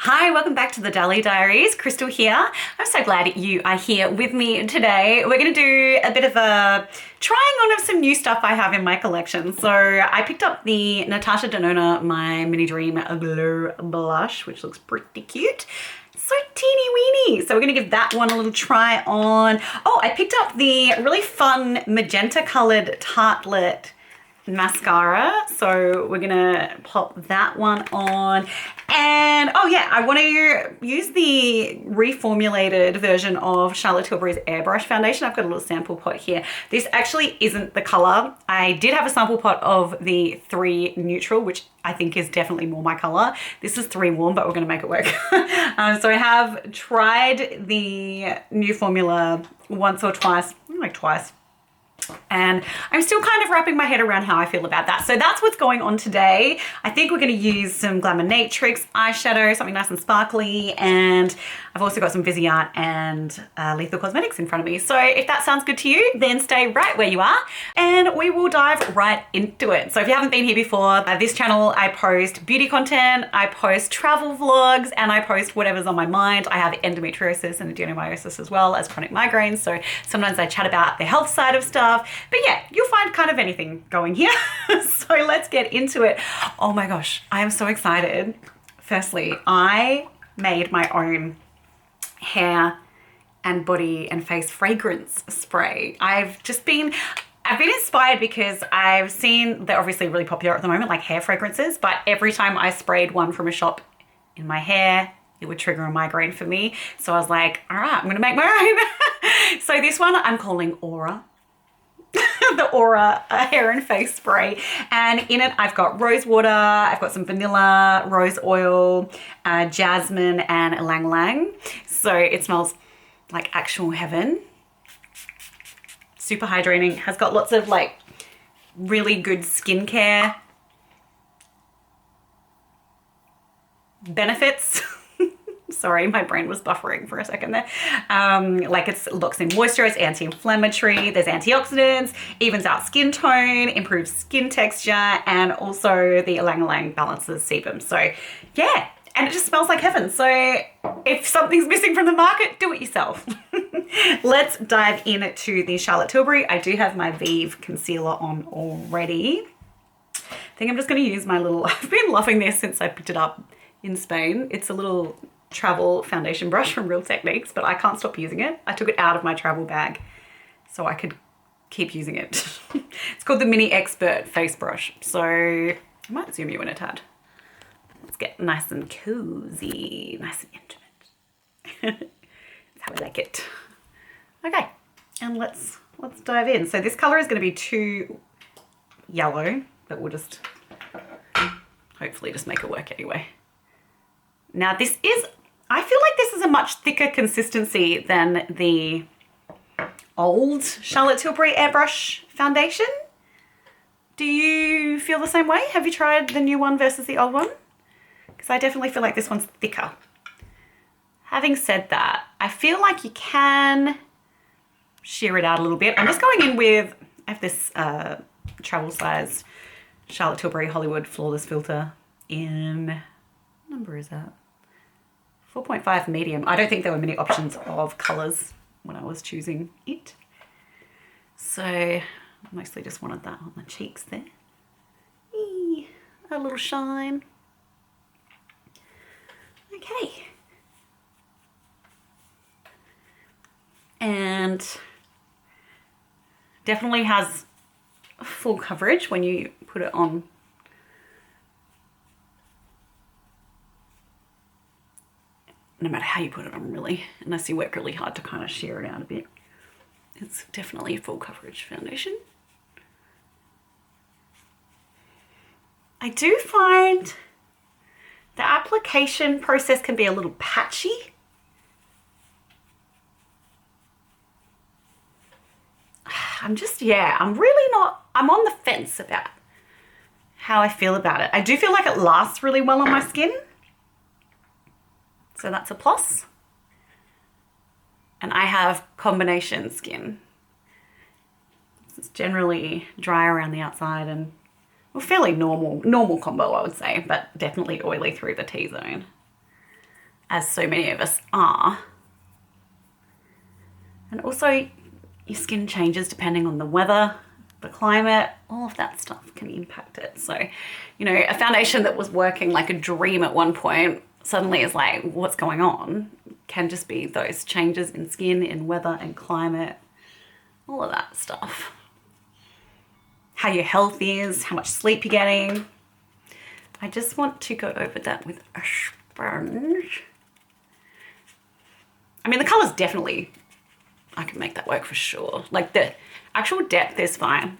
Hi, welcome back to the Dally Diaries. Kristel here. I'm so glad you are here with me today. We're going to do a bit of a trying on of some new stuff I have in my collection. So I picked up the Natasha Denona My Mini Dream Glow Blush, which looks pretty cute. So teeny weeny. So we're going to give that one a little try on. Oh, I picked up the really fun magenta colored Tartelette mascara, so we're gonna pop that one on. And oh yeah, I want to use the reformulated version of Charlotte Tilbury's Airbrush foundation. I've got a little sample pot here. This actually isn't the color. I did have a sample pot of the 3 neutral, which I think is definitely more my color. This is 3 warm, but we're gonna make it work. So I have tried the new formula once or twice, like twice, and I'm still kind of wrapping my head around how I feel about that. So that's what's going on today. I think we're going to use some Glamour-Natrix eyeshadow, something nice and sparkly, and I've also got some Viseart and Lethal Cosmetics in front of me. So if that sounds good to you, then stay right where you are and we will dive right into it. So if you haven't been here before, this channel, I post beauty content, I post travel vlogs, and I post whatever's on my mind. I have endometriosis and adenomyosis as well as chronic migraines. So sometimes I chat about the health side of stuff. But yeah, you'll find kind of anything going here. So let's get into it. Oh my gosh, I am so excited. Firstly, I made my own hair and body and face fragrance spray. I've been inspired because I've seen they're obviously really popular at the moment, like hair fragrances, but every time I sprayed one from a shop in my hair, it would trigger a migraine for me. So I was like, all right, I'm gonna make my own. So this one I'm calling Aura. The Aura hair and face spray, and in it I've got rose water, I've got some vanilla, rose oil, jasmine, and ylang ylang. So it smells like actual heaven. Super hydrating, has got lots of like really good skincare benefits. Sorry, my brain was buffering for a second there. Like it locks in moisture, it's anti-inflammatory, there's antioxidants, evens out skin tone, improves skin texture, and also the ylang ylang balances sebum. So yeah, and it just smells like heaven. So if something's missing from the market, do it yourself. Let's dive into the Charlotte Tilbury. I do have my Vive concealer on already. I think I'm just gonna use my little, I've been loving this since I picked it up in Spain. It's a little travel foundation brush from Real Techniques, but I can't stop using it. I took it out of my travel bag so I could keep using it. It's called the Mini Expert Face Brush. So I might zoom you in a tad. Let's get nice and cozy, nice and intimate. That's how I like it. Okay, and let's dive in. So this color is going to be too yellow, but we'll just hopefully just make it work anyway. Now this is, I feel like this is a much thicker consistency than the old Charlotte Tilbury Airbrush foundation. Do you feel the same way? Have you tried the new one versus the old one? Because I definitely feel like this one's thicker. Having said that, I feel like you can sheer it out a little bit. I'm just going in with, I have this travel size Charlotte Tilbury Hollywood Flawless Filter in, what number is that? 4.5 medium. I don't think there were many options of colors when I was choosing it. So I mostly just wanted that on the cheeks there. Eee, a little shine. Okay. And definitely has full coverage when you put it on. No matter how you put it on, really, unless you work really hard to kind of sheer it out a bit. It's definitely a full coverage foundation. I do find the application process can be a little patchy. I'm really not, I'm on the fence about how I feel about it. I do feel like it lasts really well on my skin. So that's a plus. And I have combination skin. It's generally dry around the outside and well, fairly normal combo, I would say, but definitely oily through the T-zone. as so many of us are. And also your skin changes depending on the weather, the climate, all of that stuff can impact it. So, you know, a foundation that was working like a dream at one point suddenly is like, what's going on? Can just be those changes in skin, in weather and climate, all of that stuff. How your health is, how much sleep you're getting. I just want to go over that with a sponge. I mean, the color's definitely, I can make that work for sure. Like the actual depth is fine.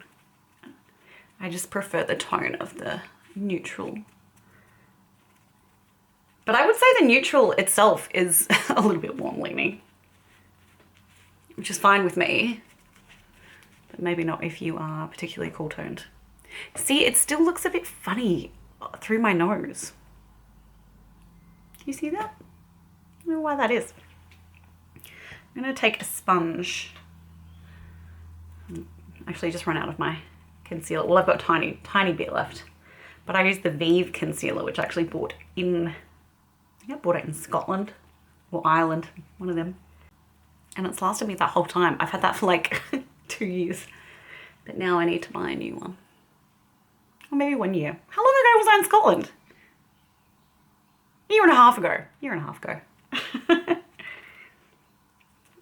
I just prefer the tone of the neutral. But I would say the neutral itself is a little bit warm leaning, which is fine with me, but maybe not if you are particularly cool toned. See, it still looks a bit funny through my nose. Do you see that? I don't know why that is. I'm gonna take a sponge. Actually just run out of my concealer. Well, I've got a tiny bit left, but I used the Vive concealer, which I actually bought in, I think I bought it in Scotland or Ireland, one of them. And it's lasted me that whole time. I've had that for like 2 years, but now I need to buy a new one. Or maybe 1 year. How long ago was I in Scotland? Year and a half ago.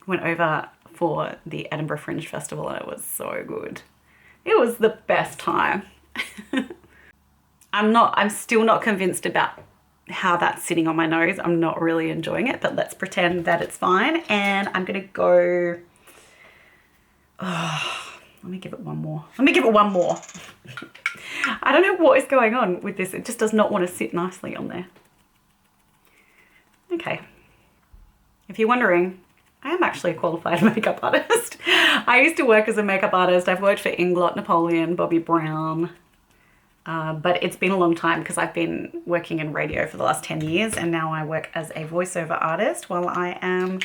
Went over for the Edinburgh Fringe Festival and it was so good. It was the best time. I'm still not convinced about how that's sitting on my nose. I'm not really enjoying it, but let's pretend that it's fine. And I'm gonna go, let me give it one more. I don't know what is going on with this. It just does not want to sit nicely on there. Okay. If you're wondering, I am actually a qualified makeup artist. I used to work as a makeup artist. I've worked for Inglot, Napoleon, Bobbi Brown, but it's been a long time because I've been working in radio for the last 10 years and now I work as a voiceover artist while I am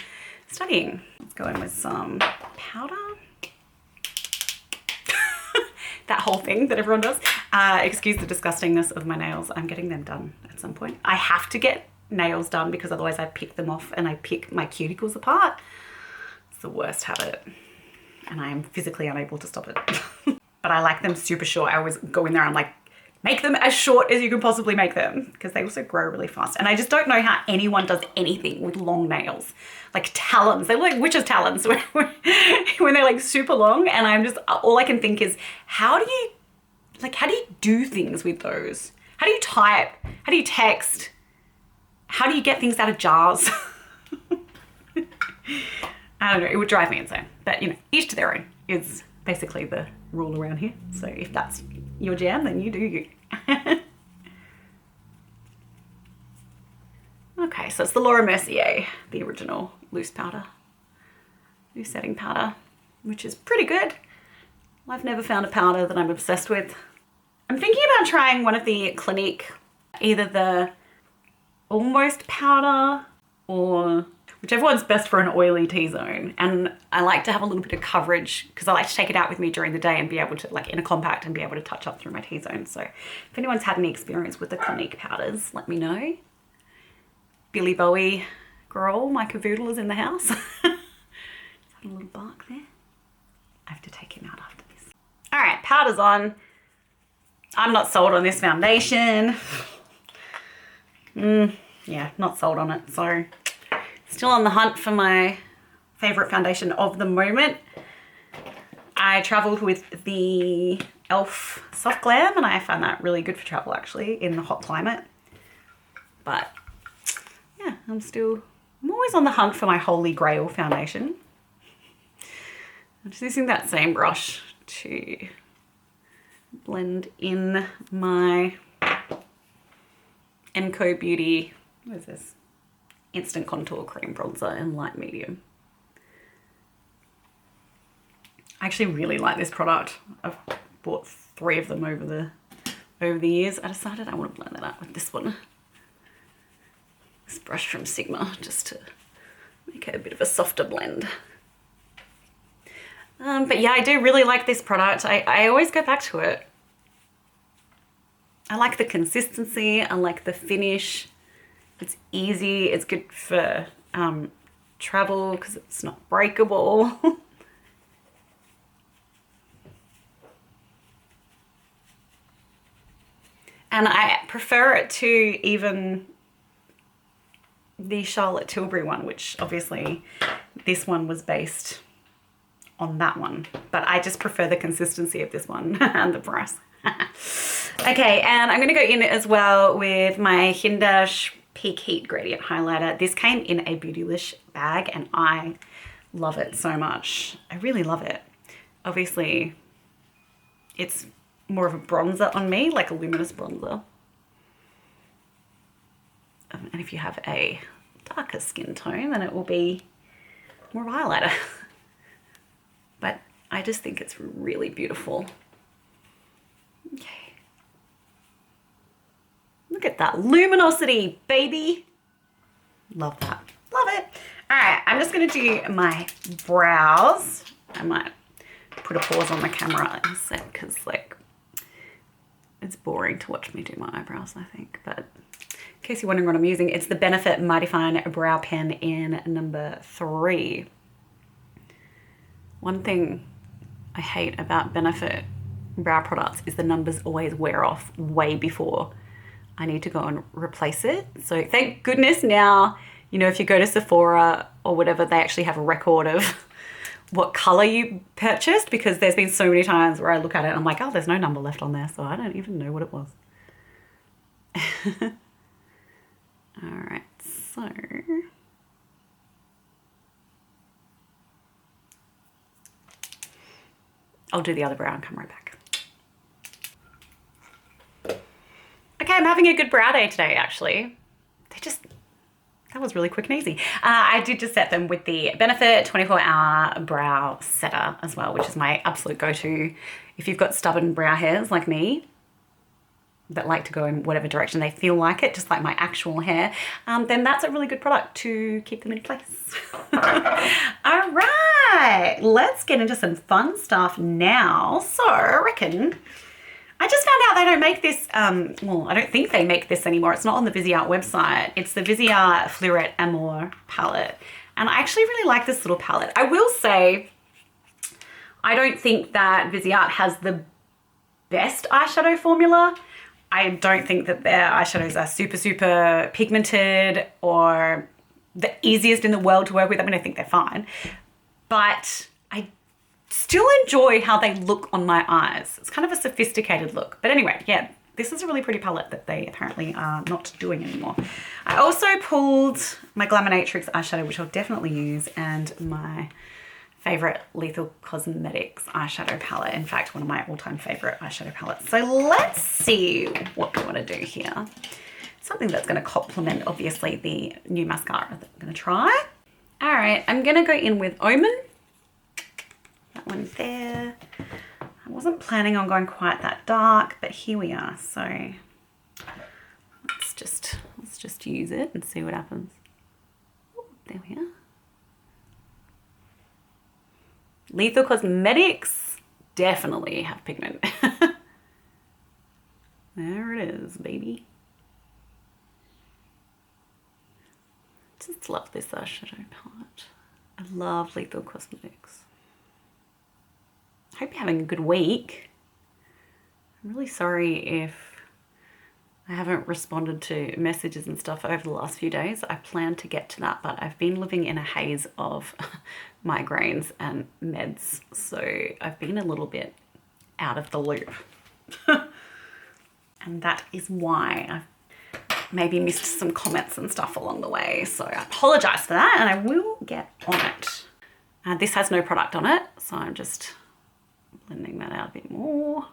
studying. Let's go in with some powder. That whole thing that everyone does. Excuse the disgustingness of my nails. I'm getting them done at some point. I have to get nails done because otherwise I pick them off and I pick my cuticles apart. It's the worst habit and I am physically unable to stop it. But I like them super short. I always go in there and I'm like, make them as short as you can possibly make them because they also grow really fast. And I just don't know how anyone does anything with long nails. Like talons, they look like witches' talons when they're like super long. And I'm just, all I can think is, how do you do things with those? How do you type? How do you text? How do you get things out of jars? I don't know, it would drive me insane. But you know, each to their own is basically the rule around here. So if that's your jam, then you do you. Okay, so it's the Laura Mercier, the original loose powder, loose setting powder, which is pretty good. I've never found a powder that I'm obsessed with. I'm thinking about trying one of the Clinique, either the Almost powder or whichever one's best for an oily T-zone. And I like to have a little bit of coverage because I like to take it out with me during the day and be able to, like in a compact, and be able to touch up through my T-zone. So if anyone's had any experience with the Clinique powders, let me know. Billy Bowie girl, my cavoodle is in the house. Just had a little bark there. I have to take him out after this. All right, powder's on. I'm not sold on this foundation. Yeah, not sold on it. So still on the hunt for my favorite foundation of the moment. I traveled with the e.l.f. Soft Glam and I found that really good for travel actually in the hot climate. But yeah, I'm always on the hunt for my holy grail foundation. I'm just using that same brush to blend in my Enco Beauty, what is this? Instant Contour Cream Bronzer in light medium. I actually really like this product. I've bought 3 of them over the years. I decided I want to blend that out with this one. This brush from Sigma, just to make it a bit of a softer blend. But yeah, I do really like this product. I always go back to it. I like the consistency, I like the finish. It's easy. It's good for travel because it's not breakable. And I prefer it to even the Charlotte Tilbury one, which obviously this one was based on that one, but I just prefer the consistency of this one and the price. Okay, and I'm going to go in as well with my Hindash Peak Heat Gradient Highlighter. This came in a Beautylish bag and I love it so much. I really love it. Obviously, it's more of a bronzer on me, like a luminous bronzer. And if you have a darker skin tone, then it will be more highlighter. But I just think it's really beautiful. Okay. Look at that luminosity, baby. Love that. Love it. All right, I'm just gonna do my brows. I might put a pause on the camera in a sec because like it's boring to watch me do my eyebrows, I think. But in case you're wondering what I'm using, it's the Benefit Mighty Fine Brow Pen in number 3. One thing I hate about Benefit brow products is the numbers always wear off way before I need to go and replace it. So thank goodness now, you know, if you go to Sephora or whatever, they actually have a record of what color you purchased, because there's been so many times where I look at it and I'm like, oh, there's no number left on there, so I don't even know what it was. All right, so I'll do the other brow and come right back. Okay, I'm having a good brow day today, actually. That was really quick and easy. I did just set them with the Benefit 24-hour brow setter as well, which is my absolute go-to. If you've got stubborn brow hairs like me, that like to go in whatever direction they feel like it, just like my actual hair, then that's a really good product to keep them in place. All right, let's get into some fun stuff now. So I reckon, I just found out they don't make this, well, I don't think they make this anymore. It's not on the Viseart website. It's the Viseart Fleurette Amour palette. And I actually really like this little palette. I will say, I don't think that Viseart has the best eyeshadow formula. I don't think that their eyeshadows are super pigmented or the easiest in the world to work with. I mean, I think they're fine, but I still enjoy how they look on my eyes. It's kind of a sophisticated look. But anyway, yeah, this is a really pretty palette that they apparently are not doing anymore. I also pulled my Glaminatrix eyeshadow, which I'll definitely use, and my favorite Lethal Cosmetics eyeshadow palette. In fact, one of my all-time favorite eyeshadow palettes. So let's see what we want to do here. Something that's going to complement, obviously, the new mascara that I'm going to try. All right, I'm going to go in with Omen. That one there. I wasn't planning on going quite that dark, but here we are. So let's just use it and see what happens. Ooh, there we are. Lethal Cosmetics definitely have pigment. There it is, baby. Just love this eyeshadow palette. I love Lethal Cosmetics. Hope you're having a good week. I'm really sorry if I haven't responded to messages and stuff over the last few days. I plan to get to that, but I've been living in a haze of migraines and meds, so I've been a little bit out of the loop. And that is why I've maybe missed some comments and stuff along the way, so I apologize for that, and I will get on it. This has no product on it, so I'm just blending that out a bit more.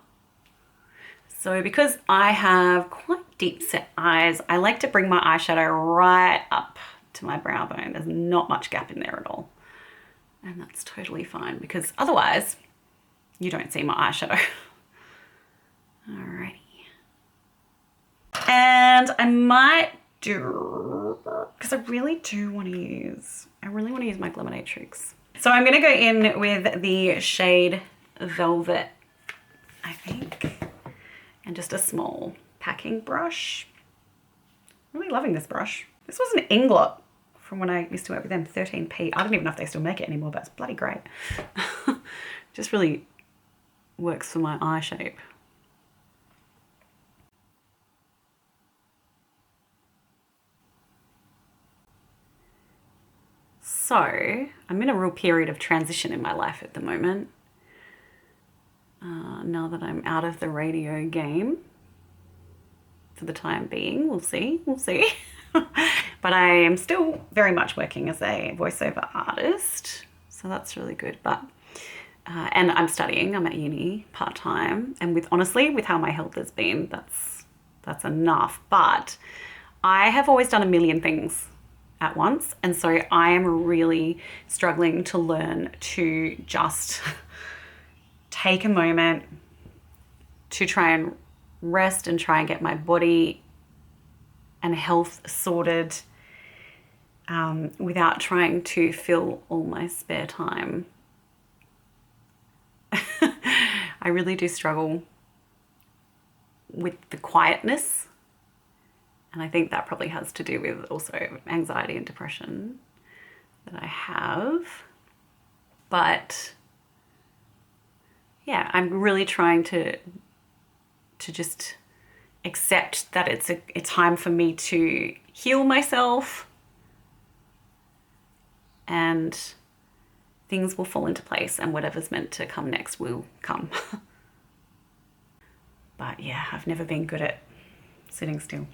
So because I have quite deep set eyes, I like to bring my eyeshadow right up to my brow bone. There's not much gap in there at all. And that's totally fine because otherwise you don't see my eyeshadow. Alrighty. And I might do, because I really want to use my Glaminatrix. So I'm going to go in with the shade Velvet, I think. And just a small packing brush. Really loving this brush. This was an Inglot from when I used to work with them, 13p. I don't even know if they still make it anymore, but it's bloody great. Just really works for my eye shape. So I'm in a real period of transition in my life at the moment. Now that I'm out of the radio game, for the time being, we'll see. But I am still very much working as a voiceover artist, so that's really good. But and I'm studying. I'm at uni part-time, and honestly, with how my health has been, that's enough. But I have always done a million things at once, and so I am really struggling to learn to just take a moment to try and rest and try and get my body and health sorted without trying to fill all my spare time. I really do struggle with the quietness, and I think that probably has to do with also anxiety and depression that I have. But yeah, I'm really trying to just accept that it's a time for me to heal myself, and things will fall into place, and whatever's meant to come next will come. But yeah, I've never been good at sitting still.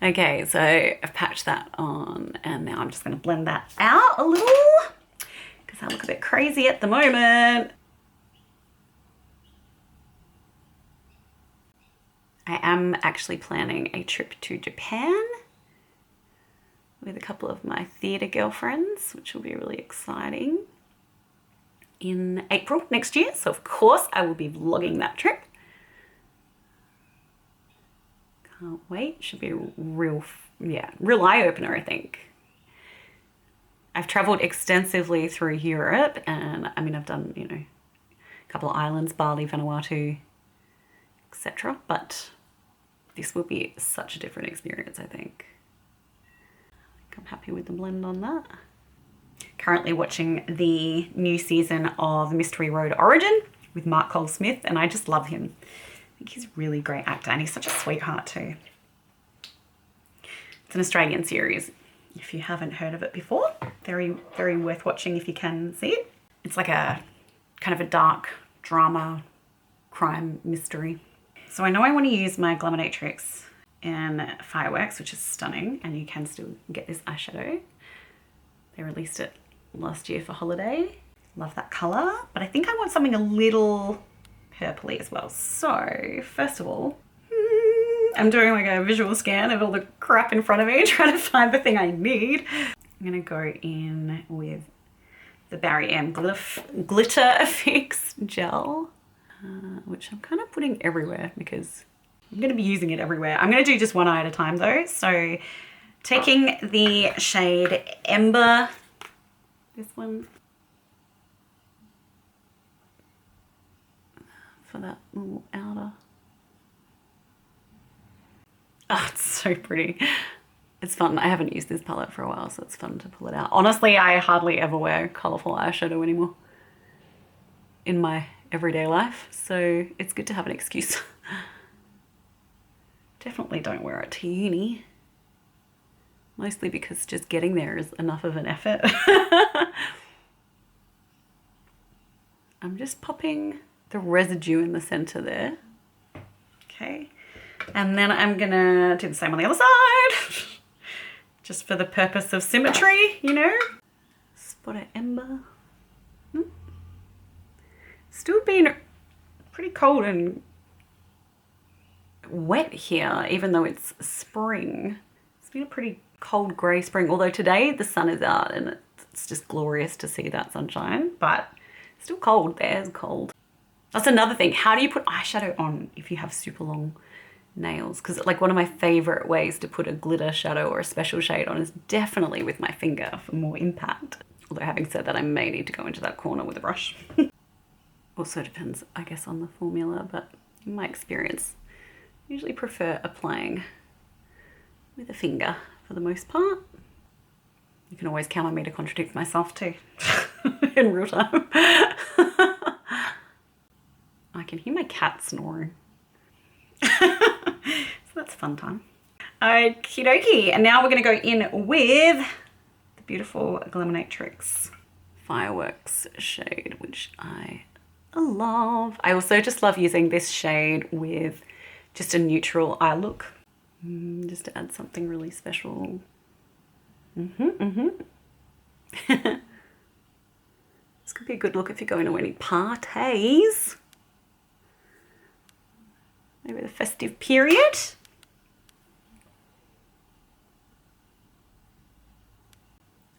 Okay, so I've patched that on, and now I'm just going to blend that out a little because I look a bit crazy at the moment. I am actually planning a trip to Japan with a couple of my theatre girlfriends, which will be really exciting, in April next year. So of course I will be vlogging that trip. Can't wait. Should be a real eye-opener, I think. I've traveled extensively through Europe, and I mean, I've done, you know, a couple of islands, Bali, Vanuatu, etc. But this will be such a different experience, I think. I'm happy with the blend on that. Currently watching the new season of Mystery Road Origin with Mark Cole-Smith, and I just love him. I think he's a really great actor, and he's such a sweetheart too. It's an Australian series, if you haven't heard of it before. Very, very worth watching if you can see it. It's like a kind of a dark drama, crime mystery. So I know I want to use my Glaminatrix in Fireworks, which is stunning, and you can still get this eyeshadow. They released it last year for holiday. Love that color, but I think I want something a little purpley as well. So first of all, I'm doing like a visual scan of all the crap in front of me, trying to find the thing I need. I'm gonna go in with the Barry M Glitter Fix Gel, which I'm kind of putting everywhere because I'm going to be using it everywhere. I'm going to do just one eye at a time though. So taking the shade Ember, this one, for that little outer. Oh, it's so pretty. It's fun. I haven't used this palette for a while, so it's fun to pull it out. Honestly, I hardly ever wear colourful eyeshadow anymore in my everyday life, so it's good to have an excuse. Definitely don't wear it to uni. Mostly because just getting there is enough of an effort. I'm just popping the residue in the center there. Okay. And then I'm gonna do the same on the other side. Just for the purpose of symmetry, you know. Spot of Ember. Still been pretty cold and wet here, even though it's spring. It's been a pretty cold grey spring, although today the sun is out and it's just glorious to see that sunshine, but it's still cold. There's cold. That's another thing. How do you put eyeshadow on if you have super long nails? Because like one of my favorite ways to put a glitter shadow or a special shade on is definitely with my finger for more impact. Although having said that, I may need to go into that corner with a brush. Also depends, I guess, on the formula, but in my experience, I usually prefer applying with a finger for the most part. You can always count on me to contradict myself too in real time. I can hear my cat snoring. So that's fun time. Okie dokie. And now we're going to go in with the beautiful Glaminatrix Fireworks shade, which I love. I also just love using this shade with just a neutral eye look. Just to add something really special. This could be a good look if you're going to any parties. Maybe the festive period.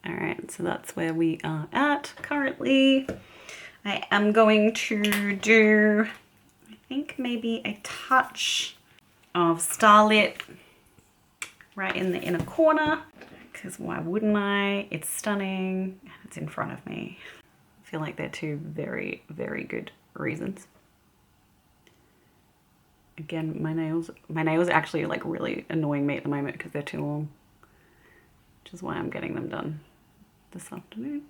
All right, so that's where we are at currently. I am going to do, I think maybe a touch of Starlit right in the inner corner, because why wouldn't I? It's stunning and it's in front of me. I feel like they're two very, very good reasons. Again, my nails are actually like really annoying me at the moment because they're too long, which is why I'm getting them done this afternoon.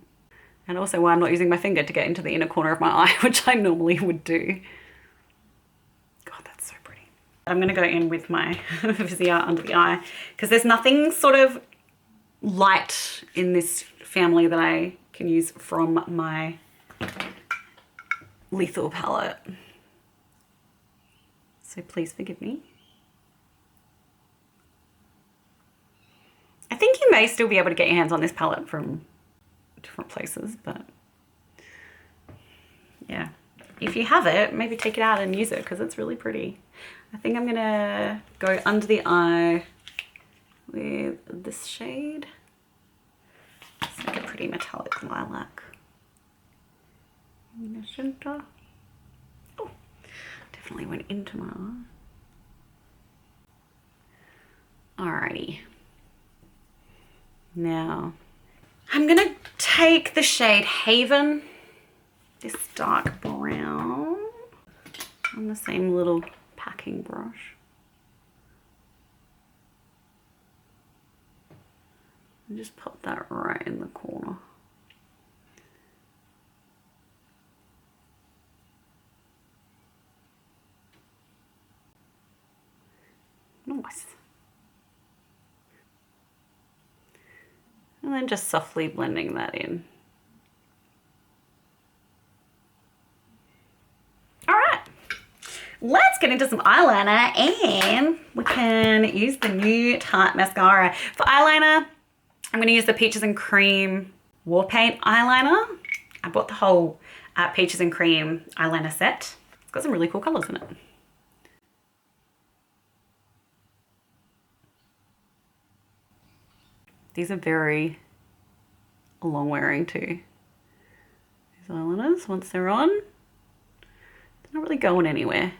And also why I'm not using my finger to get into the inner corner of my eye, which I normally would do. God, that's so pretty. I'm gonna go in with my Viseart under the eye because there's nothing sort of light in this family that I can use from my Lethal palette. So please forgive me. I think you may still be able to get your hands on this palette from different places, but yeah. If you have it, maybe take it out and use it because it's really pretty. I think I'm gonna go under the eye with this shade. It's like a pretty metallic lilac. In the center. Oh, definitely went into my eye. Alrighty. Now, I'm gonna take the shade Haven, this dark brown, on the same little packing brush. And just pop that right in the corner. Nice. And then just softly blending that in. All right, let's get into some eyeliner and we can use the new Tarte mascara. For eyeliner, I'm gonna use the Peaches and Cream War Paint eyeliner. I bought the whole Peaches and Cream eyeliner set. It's got some really cool colors in it. These are very long wearing too. These eyeliners, once they're on, they're not really going anywhere.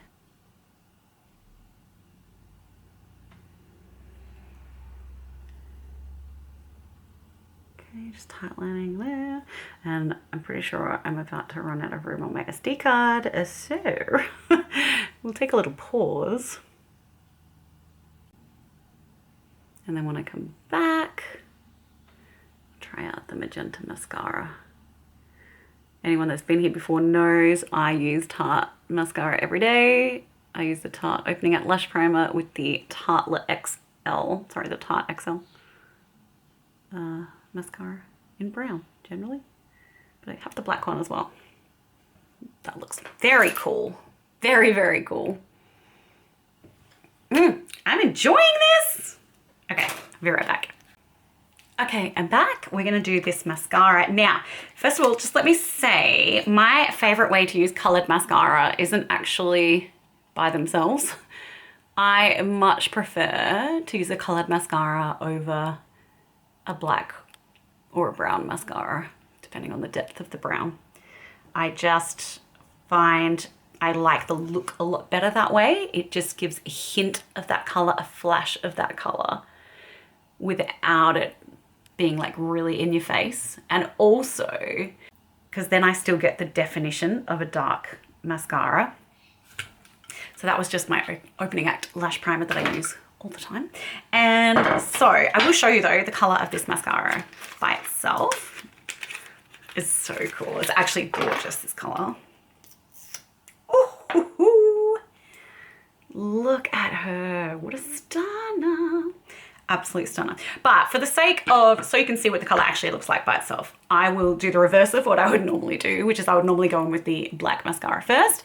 Okay, just tightlining there. And I'm pretty sure I'm about to run out of room on my SD card, so we'll take a little pause. And then when I come back, try out the magenta mascara. Anyone that's been here before knows I use Tarte mascara every day. I use the Tarte Opening Act Lash Primer with the Tarte XL mascara in brown generally. But I have the black one as well. That looks very cool. Very, very cool. I'm enjoying this. Okay, I'll be right back. Okay, I'm back. We're gonna do this mascara. Now, first of all, just let me say, my favorite way to use colored mascara isn't actually by themselves. I much prefer to use a colored mascara over a black or a brown mascara, depending on the depth of the brown. I just find I like the look a lot better that way. It just gives a hint of that color, a flash of that color, without it being like really in your face. And also, because then I still get the definition of a dark mascara. So that was just my Opening Act Lash Primer that I use all the time. And so I will show you though, the color of this mascara by itself is so cool. It's actually gorgeous, this color. Ooh, look at her, what a stunner. Absolute stunner. But for the sake of, so you can see what the color actually looks like by itself, I will do the reverse of what I would normally do, which is I would normally go in with the black mascara first.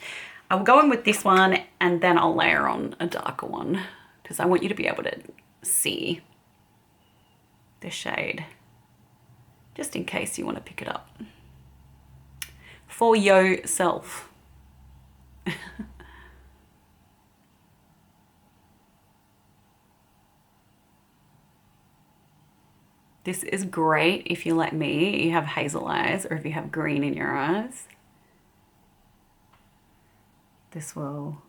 I will go in with this one and then I'll layer on a darker one because I want you to be able to see the shade just in case you want to pick it up for yourself. This is great if you're like me, you have hazel eyes, or if you have green in your eyes. This will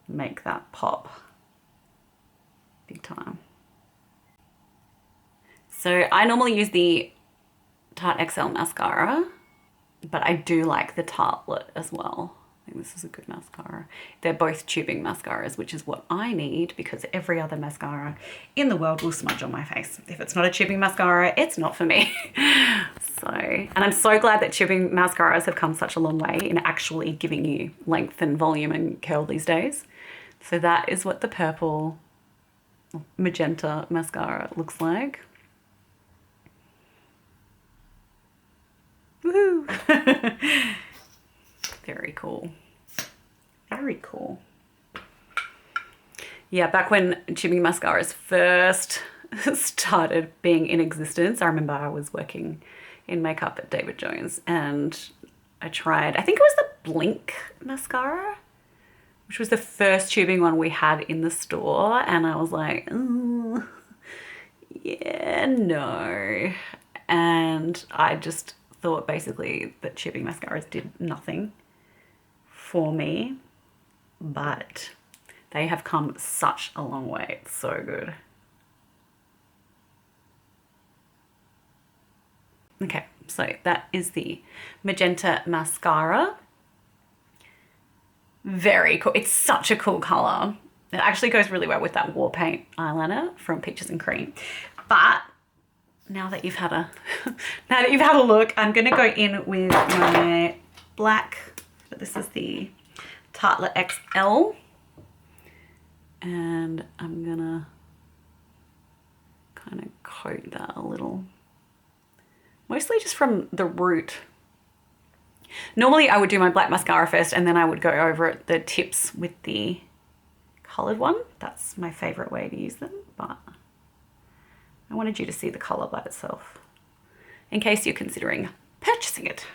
make that pop big time. So I normally use the Tarte XL mascara, but I do like the Tartelette as well. I think this is a good mascara. They're both tubing mascaras, which is what I need because every other mascara in the world will smudge on my face. If it's not a tubing mascara, it's not for me. And I'm so glad that tubing mascaras have come such a long way in actually giving you length and volume and curl these days. So that is what the purple magenta mascara looks like. Woohoo! Very cool. Very cool. Yeah, back when tubing mascaras first started being in existence, I remember I was working in makeup at David Jones and I tried, I think it was the Blink mascara, which was the first tubing one we had in the store, and I was like, oh, yeah, no. And I just thought basically that tubing mascaras did nothing for me, but they have come such a long way. It's so good. Okay, so that is the magenta mascara. Very cool. It's such a cool color. It actually goes really well with that War Paint eyeliner from Peaches and Cream. But now that you've had a look, I'm gonna go in with my black. This is the Tartelette XL, and I'm gonna kind of coat that a little, mostly just from the root. Normally I would do my black mascara first and then I would go over at the tips with the colored one. That's my favorite way to use them, but I wanted you to see the color by itself in case you're considering purchasing it.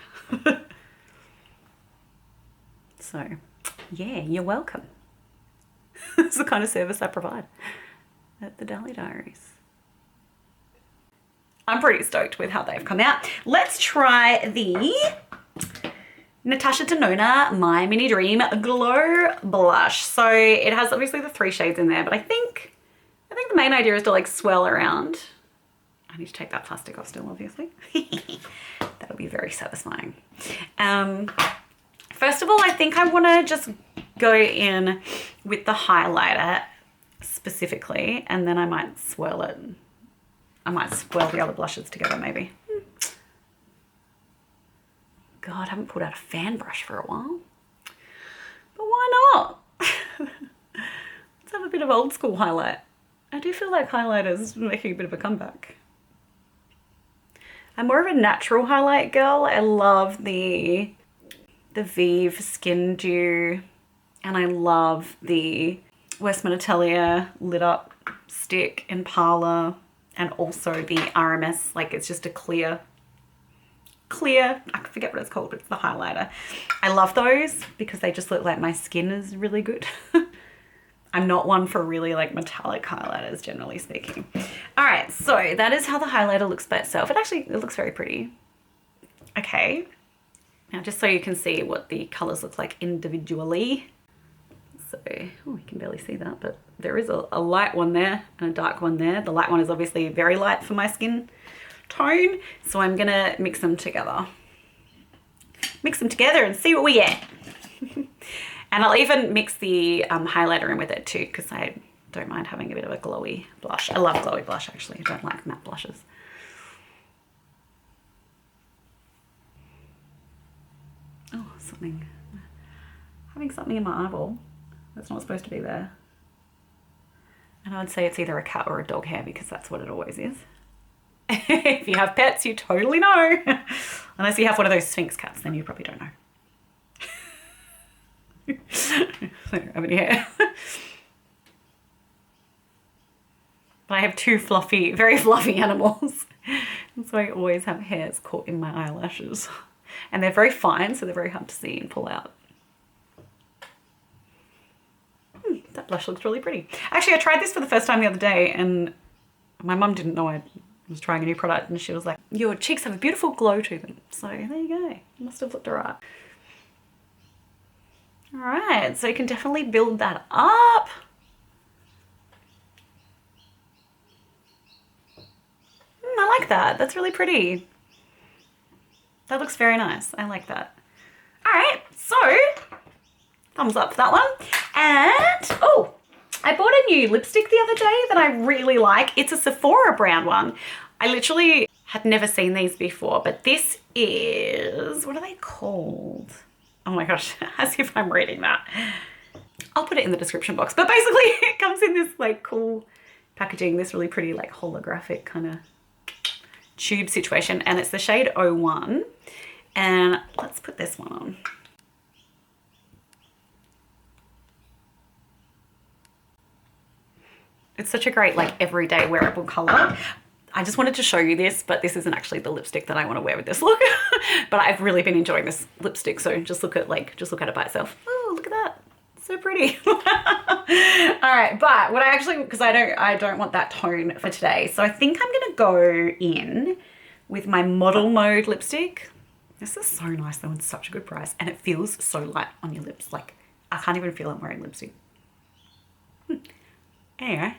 So yeah, you're welcome. It's the kind of service I provide at the Dally Diaries. I'm pretty stoked with how they've come out. Let's try the Natasha Denona My Mini Dream Glow Blush. So it has obviously the 3 shades in there, but I think the main idea is to like swirl around. I need to take that plastic off still, obviously. That'll be very satisfying. First of all, I think I want to just go in with the highlighter specifically, and then I might swirl it. I might swirl the other blushes together maybe. God, I haven't pulled out a fan brush for a while. But why not? Let's have a bit of old school highlight. I do feel like highlighter's making a bit of a comeback. I'm more of a natural highlight girl. I love the Vive Skin Dew, and I love the Westman Atelier Lit Up Stick in Parlour, and also the RMS, like it's just a clear, I forget what it's called, but it's the highlighter. I love those because they just look like my skin is really good. I'm not one for really like metallic highlighters, generally speaking. All right, so that is how the highlighter looks by itself. It looks very pretty. Okay, now just so you can see what the colors look like individually. So, oh, you can barely see that, but there is a light one there and a dark one there. The light one is obviously very light for my skin tone, so I'm gonna mix them together. Mix them together and see what we get. And I'll even mix the highlighter in with it too, because I don't mind having a bit of a glowy blush. I love glowy blush actually. I don't like matte blushes. Oh, having something in my eyeball that's not supposed to be there. And I would say it's either a cat or a dog hair because that's what it always is. If you have pets, you totally know. Unless you have one of those Sphinx cats, then you probably don't know. I don't have any hair. But I have two fluffy, very fluffy animals. And so I always have hairs caught in my eyelashes. And they're very fine, so they're very hard to see and pull out. That blush looks really pretty. Actually, I tried this for the first time the other day and my mum didn't know I was trying a new product and she was like, your cheeks have a beautiful glow to them. So there you go. Must have looked alright. Alright, so you can definitely build that up. I like that. That's really pretty. That looks very nice. I like that. Alright, so thumbs up for that one. And, oh, I bought a new lipstick the other day that I really like. It's a Sephora brand one. I literally had never seen these before, but this is, what are they called? Oh my gosh, as if I'm reading that. I'll put it in the description box. But basically it comes in this like cool packaging, this really pretty like holographic kind of tube situation. And it's the shade 01. And let's put this one on. It's such a great like everyday wearable color. I just wanted to show you this, but this isn't actually the lipstick that I want to wear with this look. But I've really been enjoying this lipstick, so just look at it by itself. Oh, look at that. So pretty. All right, but what I actually, because I don't want that tone for today. So I think I'm gonna go in with my Model Mode lipstick. This is so nice though, and such a good price. And it feels so light on your lips. Like I can't even feel I'm wearing lipstick. Anyway.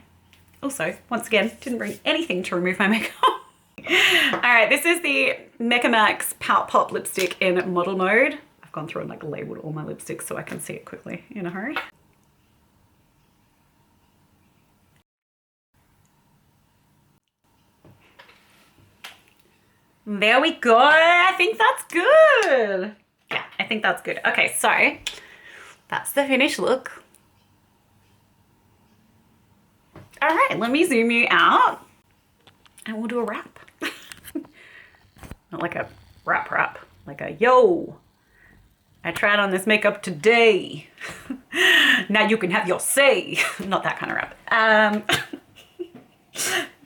Also, once again, didn't bring anything to remove my makeup. All right, this is the Mecca Max Pout Pop lipstick in Model Mode. I've gone through and like labeled all my lipsticks so I can see it quickly in a hurry. There we go. I think that's good. Yeah, I think that's good. Okay, so that's the finished look. All right, let me zoom you out and we'll do a wrap. Not like a wrap, like a yo. I tried on this makeup today. Now you can have your say. Not that kind of wrap.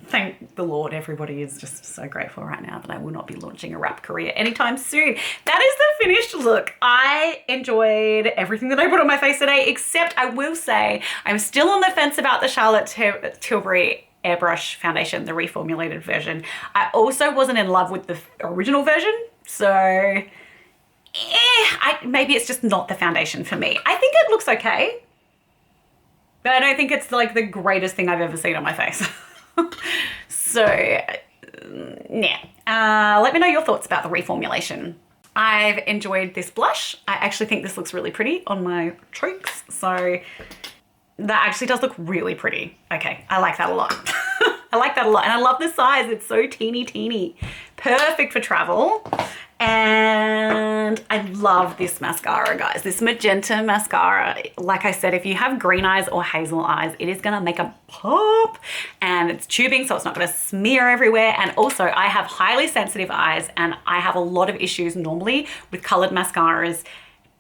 Thank the Lord, everybody is just so grateful right now that I will not be launching a wrap career anytime soon. That is the finished look. I enjoyed everything that I put on my face today, except I will say I'm still on the fence about the Charlotte Tilbury Airbrush foundation, the reformulated version. I also wasn't in love with the original version, so maybe it's just not the foundation for me. I think it looks okay, but I don't think it's like the greatest thing I've ever seen on my face. So yeah, let me know your thoughts about the reformulation. I've enjoyed this blush. I actually think this looks really pretty on my cheeks, so that actually does look really pretty. Okay, I like that a lot. I like that a lot, and I love the size. It's so teeny, perfect for travel. And I love this mascara, guys. This magenta mascara, like I said, if you have green eyes or hazel eyes, it is gonna make a pop, and it's tubing, so it's not gonna smear everywhere. And also I have highly sensitive eyes and I have a lot of issues normally with colored mascaras.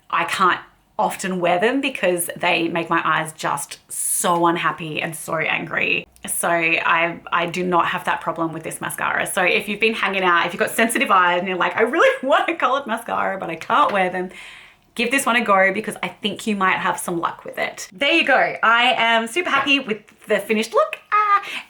I can't often wear them because they make my eyes just so unhappy and so angry. So I do not have that problem with this mascara. So if you've been hanging out, if you've got sensitive eyes and you're like, I really want a colored mascara, but I can't wear them, give this one a go because I think you might have some luck with it. There you go. I am super happy with the finished look.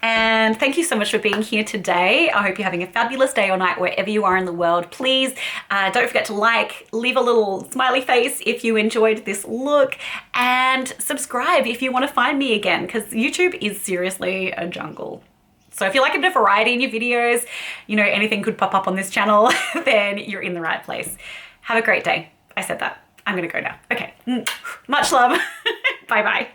And thank you so much for being here today. I hope you're having a fabulous day or night wherever you are in the world. Please don't forget to like, leave a little smiley face if you enjoyed this look, and subscribe if you want to find me again, because YouTube is seriously a jungle. So if you like a bit of variety in your videos, you know, anything could pop up on this channel, then you're in the right place. Have a great day. I said that. I'm gonna go now. Okay, much love. Bye-bye.